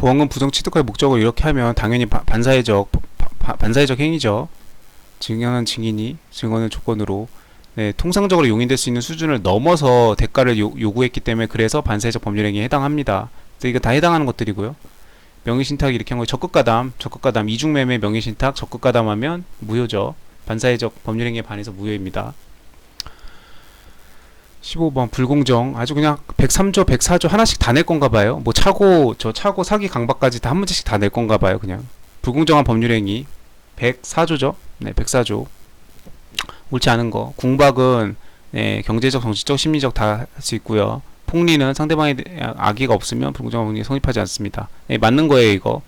보험금 부정 취득할 목적으로 이렇게 하면 당연히 반사회적 행위죠. 증언한 증인이 증언을 조건으로 네, 통상적으로 용인될 수 있는 수준을 넘어서 대가를 요구했기 때문에 그래서 반사회적 법률행위에 해당합니다. 이거 다 해당하는 것들이고요. 명의신탁 이렇게 한 거예요. 적극가담, 이중매매 명의신탁, 적극가담하면 무효죠. 반사회적 법률행위에 반해서 무효입니다. 15번 불공정. 아주 그냥 103조 104조 하나씩 다 낼 건가 봐요. 뭐 차고 사기 강박까지 다 한 문제씩 다 낼 건가 봐요. 그냥 불공정한 법률행위 104조죠. 네, 104조. 옳지 않은 거. 궁박은 네, 경제적, 정치적, 심리적 다 할 수 있고요. 폭리는 상대방의 악의가 없으면 불공정한 법률이 성립하지 않습니다. 네, 맞는 거예요, 이거.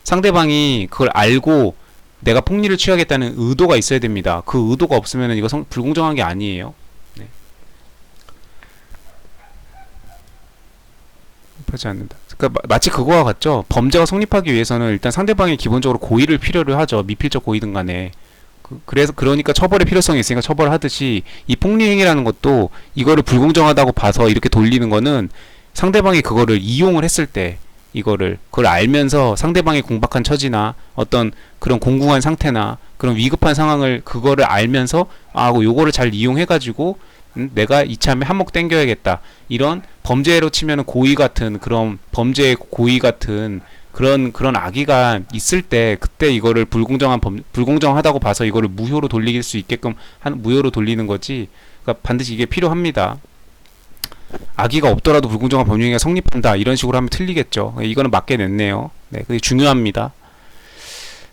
상대방이 그걸 알고 내가 폭리를 취하겠다는 의도가 있어야 됩니다. 그 의도가 없으면 이거 불공정한 게 아니에요. 네. 성립하지 않는다. 그러니까 마치 그거와 같죠. 범죄가 성립하기 위해서는 일단 상대방이 기본적으로 고의를 필요로 하죠. 미필적 고의든 간에. 그러니까 처벌의 필요성이 있으니까 처벌하듯이 이 폭리행위라는 것도 이거를 불공정하다고 봐서 이렇게 돌리는 거는 상대방이 그거를 이용을 했을 때 그걸 알면서 상대방의 궁박한 처지나 어떤 그런 공공한 상태나 그런 위급한 상황을 그거를 알면서 요거를 잘 이용해가지고 내가 이참에 한몫 땡겨야겠다. 이런 범죄로 치면은 고의 같은 그런 범죄의 고의 같은 그런 악의가 있을 때 그때 이거를 불공정하다고 봐서 이거를 무효로 돌릴 수 있게끔 무효로 돌리는 거지. 그러니까 반드시 이게 필요합니다. 악의가 없더라도 불공정한 법률행위가 성립한다. 이런 식으로 하면 틀리겠죠. 이거는 맞게 냈네요. 네, 그게 중요합니다.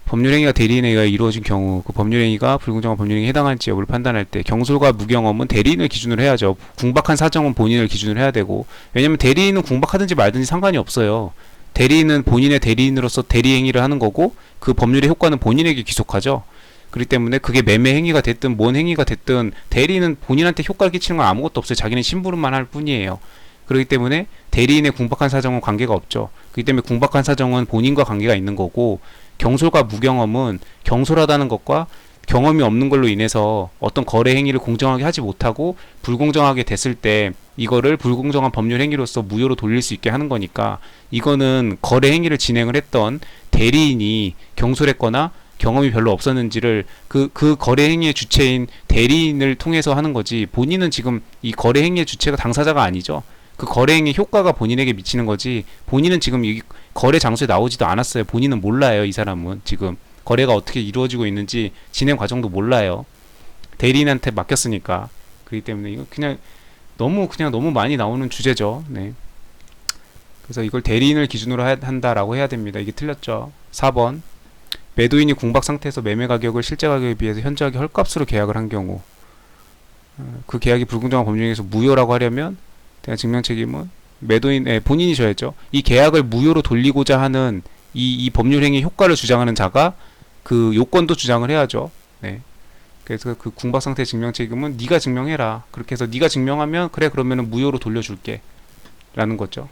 법률행위가 대리인에 의해 이루어진 경우 그 법률행위가 불공정한 법률행위에 해당할지 여부를 판단할 때 경솔과 무경험은 대리인을 기준으로 해야죠. 궁박한 사정은 본인을 기준으로 해야 되고, 왜냐면 대리인은 궁박하든지 말든지 상관이 없어요. 대리인은 본인의 대리인으로서 대리행위를 하는 거고 그 법률의 효과는 본인에게 귀속하죠. 그렇기 때문에 그게 매매 행위가 됐든 뭔 행위가 됐든 대리인은 본인한테 효과를 끼치는 건 아무것도 없어요. 자기는 심부름만 할 뿐이에요. 그렇기 때문에 대리인의 궁박한 사정은 관계가 없죠. 그렇기 때문에 궁박한 사정은 본인과 관계가 있는 거고, 경솔과 무경험은 경솔하다는 것과 경험이 없는 걸로 인해서 어떤 거래 행위를 공정하게 하지 못하고 불공정하게 됐을 때 이거를 불공정한 법률 행위로서 무효로 돌릴 수 있게 하는 거니까, 이거는 거래 행위를 진행을 했던 대리인이 경솔했거나 경험이 별로 없었는지를 그 거래 행위의 주체인 대리인을 통해서 하는 거지, 본인은 지금 이 거래 행위의 주체가 당사자가 아니죠. 그 거래 행위 효과가 본인에게 미치는 거지, 본인은 지금 이 거래 장소에 나오지도 않았어요. 본인은 몰라요. 이 사람은 지금 거래가 어떻게 이루어지고 있는지 진행 과정도 몰라요. 대리인한테 맡겼으니까. 그렇기 때문에 이거 그냥 너무 많이 나오는 주제죠. 네. 그래서 이걸 대리인을 기준으로 한다라고 해야 됩니다. 이게 틀렸죠. 4번. 매도인이 궁박 상태에서 매매 가격을 실제 가격에 비해서 현저하게 헐값으로 계약을 한 경우 그 계약이 불공정한 법률행위에서 무효라고 하려면 대한 증명 책임은 본인이 져야죠. 이 계약을 무효로 돌리고자 하는 이 법률행위 효과를 주장하는 자가 그 요건도 주장을 해야죠. 네. 그래서 그 궁박 상태 증명 책임은 네가 증명해라. 그렇게 해서 네가 증명하면 그래, 그러면은 무효로 돌려줄게 라는 거죠.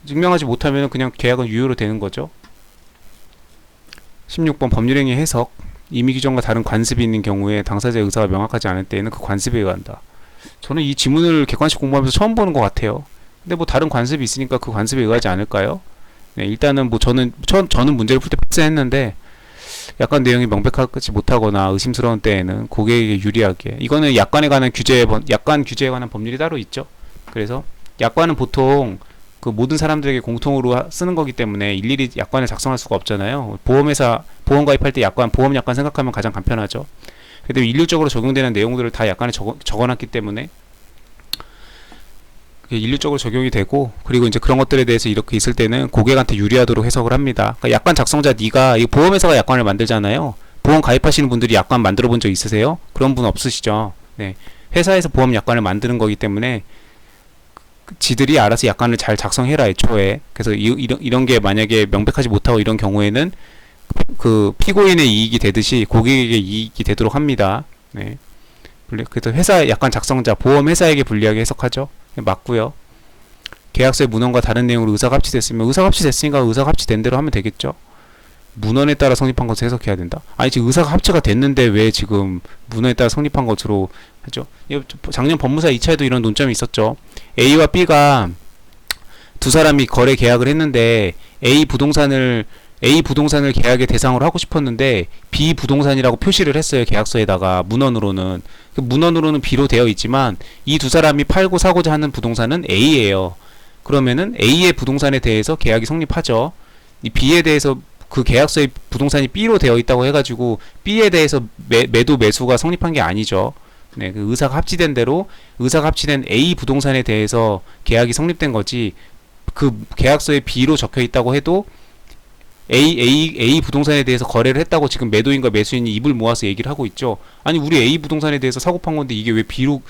증명하지 못하면 그냥 계약은 유효로 되는 거죠. 16번 법률행위 해석. 임의 규정과 다른 관습이 있는 경우에 당사자의 의사가 명확하지 않을 때에는 그 관습에 의한다. 저는 이 지문을 객관식 공부하면서 처음 보는 것 같아요. 근데 뭐 다른 관습이 있으니까 그 관습에 의하지 않을까요? 네, 일단은 뭐 저는 문제를 풀 때 패스했는데 약관 내용이 명백하지 못하거나 의심스러운 때에는 고객에게 유리하게, 이거는 약관에 관한 약관 규제에 관한 법률이 따로 있죠. 그래서 약관은 보통 그 모든 사람들에게 공통으로 쓰는 거기 때문에 일일이 약관을 작성할 수가 없잖아요. 보험 가입할 때 보험 약관 생각하면 가장 간편하죠. 근데 일률적으로 적용되는 내용들을 다 약관에 적어놨기 때문에 일률적으로 적용이 되고, 그리고 이제 그런 것들에 대해서 이렇게 있을 때는 고객한테 유리하도록 해석을 합니다. 그러니까 약관 작성자 네가, 이 보험회사가 약관을 만들잖아요. 보험 가입하시는 분들이 약관 만들어 본 적 있으세요? 그런 분 없으시죠? 네. 회사에서 보험 약관을 만드는 거기 때문에 지들이 알아서 약관을 잘 작성해라, 애초에. 그래서 이런 게 만약에 명백하지 못하고 이런 경우에는 그 피고인의 이익이 되듯이 고객에게 이익이 되도록 합니다. 네. 그래서 회사 약관 작성자, 보험회사에게 불리하게 해석하죠. 맞고요. 계약서의 문헌과 다른 내용으로 의사가 합치됐으면 의사가 합치됐으니까 의사가 합치된 대로 하면 되겠죠. 문헌에 따라 성립한 것을 해석해야 된다. 아니, 지금 의사가 합치가 됐는데 왜 지금 문헌에 따라 성립한 것으로 하죠? 작년 법무사 2차에도 이런 논점이 있었죠. A와 B가 두 사람이 거래 계약을 했는데 A 부동산을 A 부동산을 계약의 대상으로 하고 싶었는데 B 부동산이라고 표시를 했어요. 계약서에다가 문헌으로는. 그 문헌으로는 B로 되어 있지만 이 두 사람이 팔고 사고자 하는 부동산은 A예요. 그러면은 A의 부동산에 대해서 계약이 성립하죠. 이 B에 대해서 그 계약서에 부동산이 B로 되어 있다고 해가지고 B에 대해서 매도 매수가 성립한 게 아니죠. 네, 그 의사가 합치된 대로 의사가 합치된 A 부동산에 대해서 계약이 성립된 거지. 그 계약서에 B로 적혀 있다고 해도 A 부동산에 대해서 거래를 했다고 지금 매도인과 매수인이 입을 모아서 얘기를 하고 있죠. 아니 우리 A 부동산에 대해서 사고 판 건데 이게 왜 B로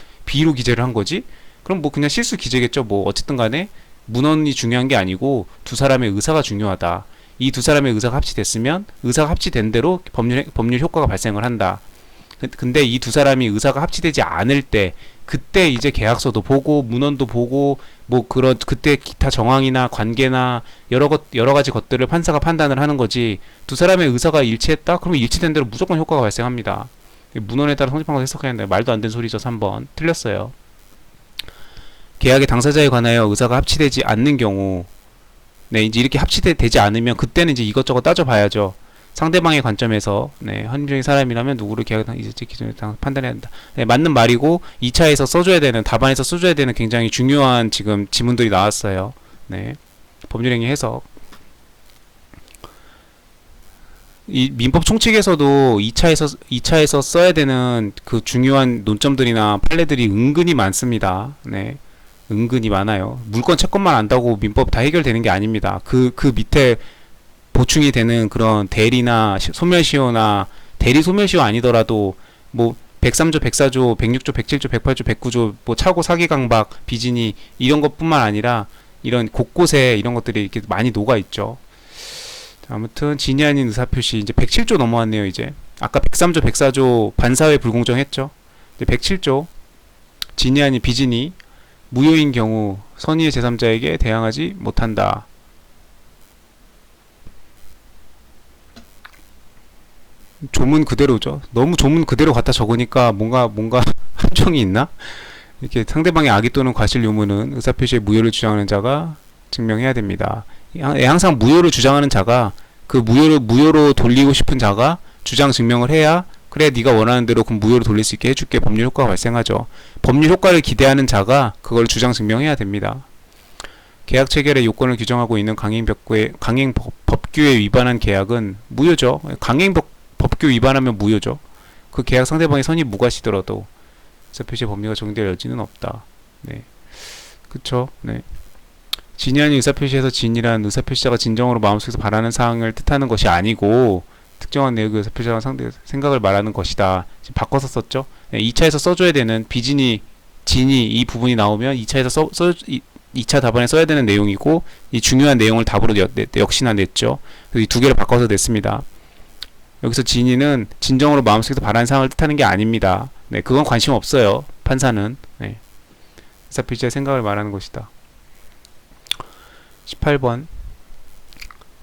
기재를 한 거지? 그럼 뭐 그냥 실수 기재겠죠. 뭐 어쨌든 간에 문헌이 중요한 게 아니고 두 사람의 의사가 중요하다. 이 두 사람의 의사가 합치됐으면 의사가 합치된 대로 법률 효과가 발생을 한다. 근데 이 두 사람이 의사가 합치되지 않을 때 그때 이제 계약서도 보고 문헌도 보고 뭐 그런 그때 기타 정황이나 관계나 여러 가지 것들을 판사가 판단을 하는 거지. 두 사람의 의사가 일치했다? 그러면 일치된 대로 무조건 효과가 발생합니다. 문헌에 따라 성립한 걸 해석해야 한다. 말도 안 되는 소리죠. 3번 틀렸어요. 계약의 당사자에 관하여 의사가 합치되지 않는 경우, 네, 이제 이렇게 합치되지 않으면 그때는 이제 이것저것 따져봐야죠. 상대방의 관점에서, 네, 합리적인 사람이라면 누구를 계약 이제 기준에 판단해야 한다. 네, 맞는 말이고 2차에서 써줘야 되는, 답안에서 써줘야 되는 굉장히 중요한 지금 지문들이 나왔어요. 네, 법률행위 해석. 이 민법 총칙에서도 2차에서 써야 되는 그 중요한 논점들이나 판례들이 은근히 많습니다. 네. 은근히 많아요. 물권 채권만 안다고 민법 다 해결되는 게 아닙니다. 그 밑에 보충이 되는 그런 대리나 소멸시효나 대리 소멸시효 아니더라도 뭐 103조, 104조, 106조, 107조, 108조, 109조 뭐 차고 사기 강박, 비진이 이런 것뿐만 아니라 이런 곳곳에 이런 것들이 이렇게 많이 녹아 있죠. 아무튼 진위 아닌 의사표시 이제 107조 넘어왔네요. 이제 아까 103조, 104조 반사회 불공정했죠. 이제 107조 진위 아닌 비진이 무효인 경우 선의의 제3자에게 대항하지 못한다. 조문 그대로죠. 너무 조문 그대로 갖다 적으니까 뭔가 함정이 있나? 이렇게 상대방의 악의 또는 과실 요문은 의사표시의 무효를 주장하는 자가 증명해야 됩니다. 항상 무효를 주장하는 자가 그 무효로 돌리고 싶은 자가 주장 증명을 해야 그래 네가 원하는 대로 그 무효로 돌릴 수 있게 해줄게. 법률 효과가 발생하죠. 법률 효과를 기대하는 자가 그걸 주장 증명해야 됩니다. 계약 체결의 요건을 규정하고 있는 강행법규에 위반한 계약은 무효죠. 강행법규 위반하면 무효죠. 그 계약 상대방의 선이 무과시더라도 의사표시의 법리가 적용될 여지는 없다. 네, 그쵸. 네. 진위 아닌 의사표시에서 진이란 의사표시자가 진정으로 마음속에서 바라는 사항을 뜻하는 것이 아니고 특정한 내용의 의사표시자가 상대 생각을 말하는 것이다. 지금 바꿔서 썼죠. 네, 2차에서 써줘야 되는 비진이 진이 이 부분이 나오면 2차에서 2차 답안에 써야 되는 내용이고 이 중요한 내용을 답으로 역시나 냈죠. 그래서 이 두 개를 바꿔서 냈습니다. 여기서 진이는 진정으로 마음속에서 바라는 사항을 뜻하는 게 아닙니다. 네, 그건 관심 없어요. 판사는. 네. 의사표시자의 생각을 말하는 것이다. 18번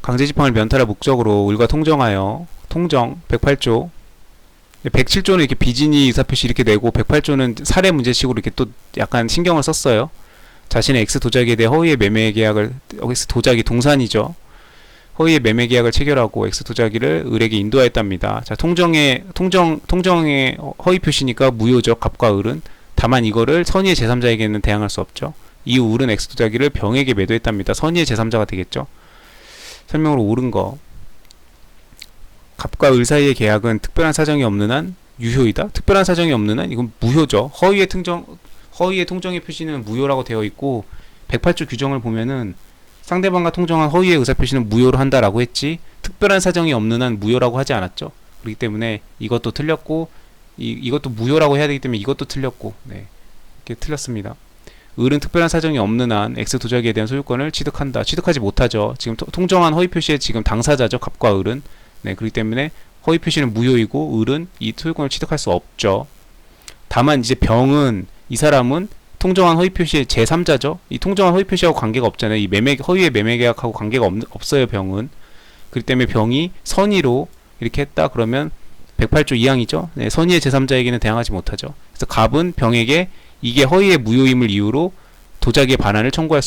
강제집행을 면탈할 목적으로 을과 통정하여 통정 108조 107조는 이렇게 비진이 의사표시 이렇게 내고 108조는 사례 문제식으로 이렇게 또 약간 신경을 썼어요. 자신의 X 도자기에 대해 허위의 매매 계약을 X 도자기 동산이죠. 허위의 매매 계약을 체결하고 X 도자기를 을에게 인도하였답니다. 자, 통정의 허위 표시니까 무효죠. 갑과 을은. 다만 이거를 선의의 제3자에게는 대항할 수 없죠. 이후 을은 X 도자기를 병에게 매도했답니다. 선의의 제3자가 되겠죠. 설명으로 옳은 거. 갑과 을 사이의 계약은 특별한 사정이 없는 한 유효이다. 특별한 사정이 없는 한 이건 무효죠. 허위의 통정의 표시는 무효라고 되어 있고 108조 규정을 보면은 상대방과 통정한 허위의 의사표시는 무효로 한다라고 했지 특별한 사정이 없는 한 무효라고 하지 않았죠. 그렇기 때문에 이것도 틀렸고 이것도 무효라고 해야 되기 때문에 이것도 틀렸고 네, 이렇게 틀렸습니다. 을은 특별한 사정이 없는 한 X 도자기에 대한 소유권을 취득한다. 취득하지 못하죠. 지금 통정한 허위 표시의 지금 당사자죠. 갑과 을은. 네, 그렇기 때문에 허위 표시는 무효이고 을은 이 소유권을 취득할 수 없죠. 다만 이제 병은 이 사람은 통정한 허위 표시의 제3자죠. 이 통정한 허위 표시하고 관계가 없잖아요. 이 허위의 매매 계약하고 관계가 없어요. 병은. 그렇기 때문에 병이 선의로 이렇게 했다 그러면 108조 2항이죠. 네, 선의의 제3자에게는 대항하지 못하죠. 그래서 갑은 병에게 이게 허위의 무효임을 이유로 도자기의 반환을 청구할 수